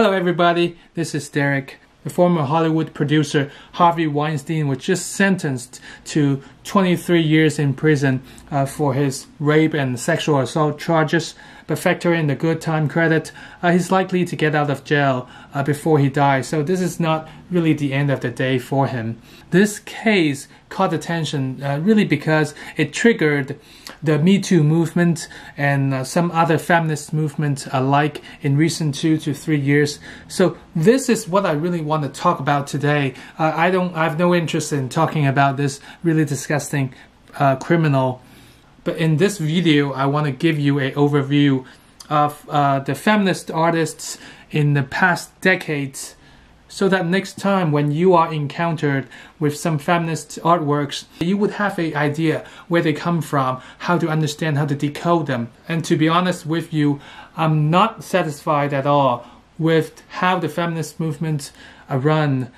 Hello everybody, this is Derek. The former Hollywood producer Harvey Weinstein was just sentenced to 23 years in prison for his rape and sexual assault charges. But factor in the good time credit, he's likely to get out of jail before he dies. So this is not really the end of the day for him. This case caught attention really because it triggered the Me Too movement and some other feminist movements alike in recent 2 to 3 years. So this is what I really want to talk about today. I have no interest in talking about this really disgusting criminal. But in this video, I want to give you an overview of the feminist artists in the past decades, so that next time when you are encountered with some feminist artworks, you would have an idea where they come from, how to understand, how to decode them. And to be honest with you, I'm not satisfied at all with how the feminist movements are run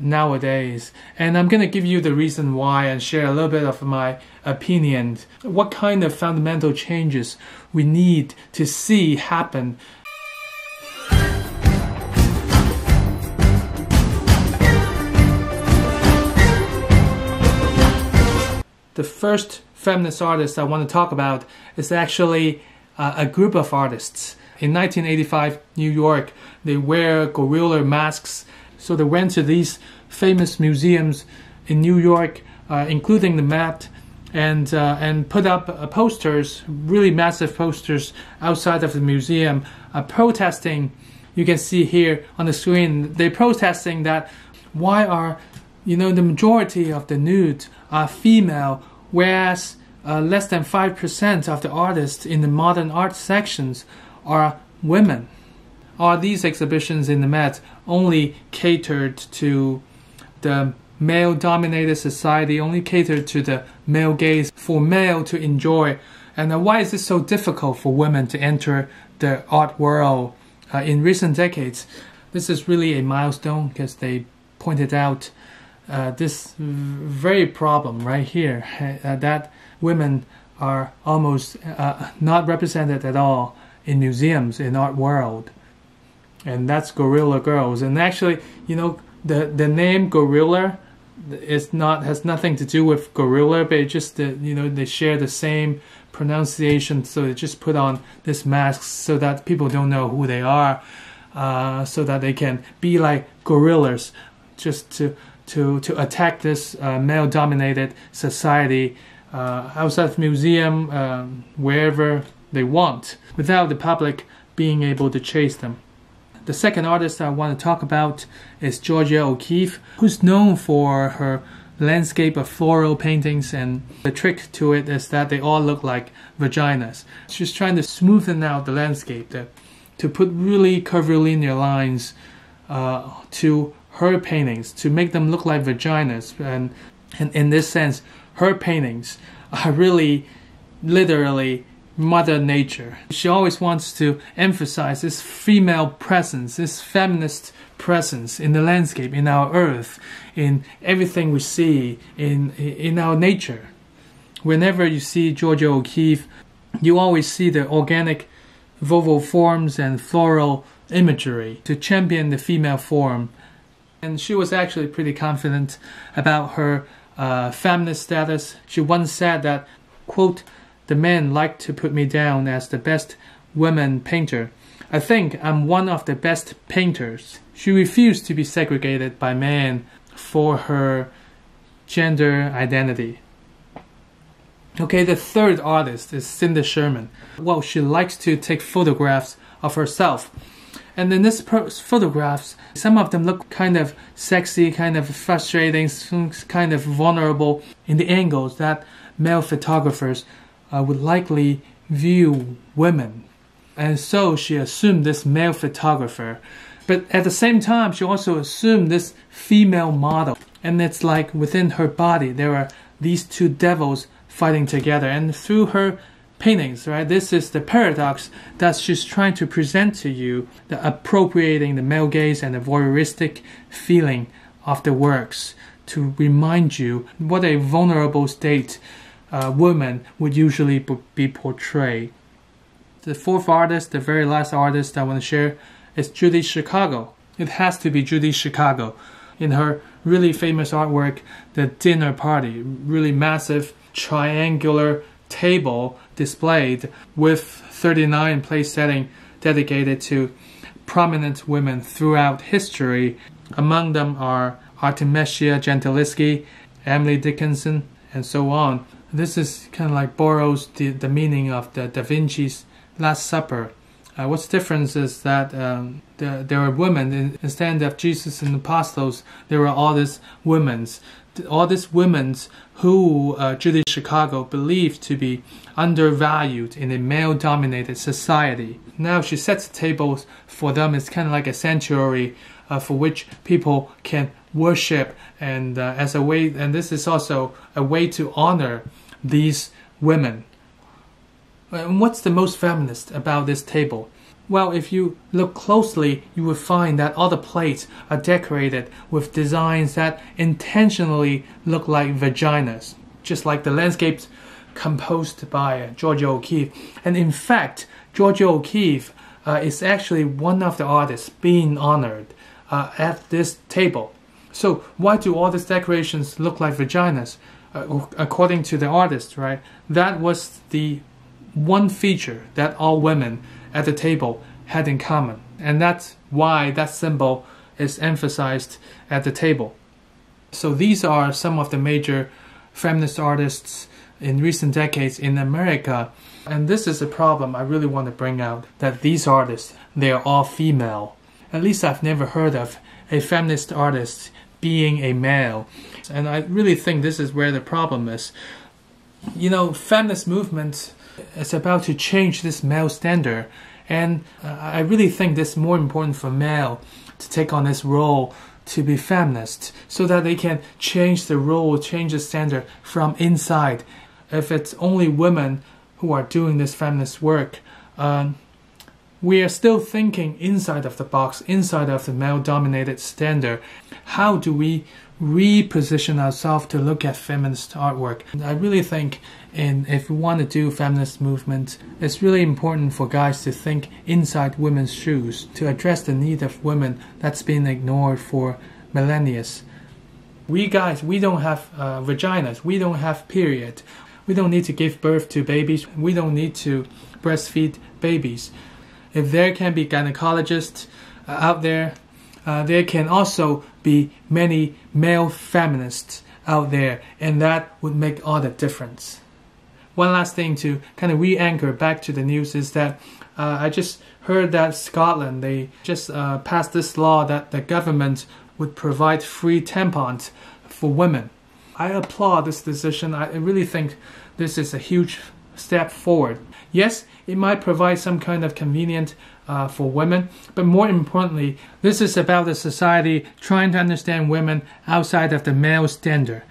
nowadays, and I'm going to give you the reason why and share a little bit of my opinion. What kind of fundamental changes we need to see happen. The first feminist artist I want to talk about is actually a group of artists. In 1985, New York, they wear gorilla masks. So they went to these famous museums in New York, including the Met, and put up posters, really massive posters outside of the museum, protesting. You can see here on the screen, they're protesting that why are, the majority of the nudes are female, whereas less than 5% of the artists in the modern art sections are women. Are these exhibitions in the Met only catered to the male-dominated society, only catered to the male gaze, for male to enjoy? And why is it so difficult for women to enter the art world in recent decades? This is really a milestone because they pointed out this very problem right here, that women are almost not represented at all in museums, in art world. And that's Gorilla Girls. And actually, the name Gorilla has nothing to do with gorilla, but it just they share the same pronunciation, so they just put on this mask so that people don't know who they are, so that they can be like gorillas, just to attack this male-dominated society outside of the museum, wherever they want, without the public being able to chase them. The second artist I want to talk about is Georgia O'Keeffe, who's known for her landscape of floral paintings, and the trick to it is that they all look like vaginas. She's trying to smoothen out the landscape, to put really curvilinear lines to her paintings, to make them look like vaginas. And in this sense, her paintings are really literally Mother Nature. She always wants to emphasize this female presence, this feminist presence in the landscape, in our earth, in everything we see, in our nature. Whenever you see Georgia O'Keeffe, you always see the organic vocal forms and floral imagery to champion the female form. And she was actually pretty confident about her feminist status. She once said that, quote, "The men like to put me down as the best woman painter. I think I'm one of the best painters." She refused to be segregated by men for her gender identity. Okay, the third artist is Cindy Sherman. Well, she likes to take photographs of herself. And in these photographs, some of them look kind of sexy, kind of frustrating, kind of vulnerable in the angles that male photographers would likely view women. And so she assumed this male photographer. But at the same time, she also assumed this female model. And it's like within her body, there are these two devils fighting together. And through her paintings, right, this is the paradox that she's trying to present to you, the appropriating the male gaze and the voyeuristic feeling of the works, to remind you what a vulnerable state women would usually be portrayed. The fourth artist, the very last artist I want to share, is Judy Chicago. It has to be Judy Chicago. In her really famous artwork, The Dinner Party, really massive triangular table displayed with 39 place setting dedicated to prominent women throughout history. Among them are Artemisia Gentileschi, Emily Dickinson, and so on. This is kind of like borrows the meaning of the Da Vinci's Last Supper. What's different is that there are women, instead of Jesus and the apostles, there were all these women who Judy Chicago believed to be undervalued in a male-dominated society. Now she sets the tables for them. It's kind of like a sanctuary for which people can worship, and as a way, and this is also a way to honor these women. And what's the most feminist about this table? Well, if you look closely, you will find that all the plates are decorated with designs that intentionally look like vaginas, just like the landscapes composed by Georgia O'Keeffe. And in fact, Georgia O'Keeffe is actually one of the artists being honored at this table. So why do all these decorations look like vaginas? According to the artist, right? That was the one feature that all women at the table had in common. And that's why that symbol is emphasized at the table. So these are some of the major feminist artists in recent decades in America. And this is a problem I really want to bring out, that these artists, they are all female. At least I've never heard of a feminist artist being a male. And I really think this is where the problem is. You know, feminist movement is about to change this male standard. And I really think it's more important for male to take on this role to be feminist, so that they can change the role, change the standard from inside. If it's only women who are doing this feminist work, we are still thinking inside of the box, inside of the male-dominated standard. How do we reposition ourselves to look at feminist artwork? I really think if we want to do feminist movement, it's really important for guys to think inside women's shoes, to address the need of women that's been ignored for millennia. We guys, we don't have vaginas, we don't have period, we don't need to give birth to babies, we don't need to breastfeed babies. If there can be gynecologists out there, there can also be many male feminists out there, and that would make all the difference. One last thing to kind of re-anchor back to the news is that I just heard that Scotland, they just passed this law that the government would provide free tampons for women. I applaud this decision. I really think this is a huge step forward. Yes, it might provide some kind of convenience for women, but more importantly, this is about the society trying to understand women outside of the male standard.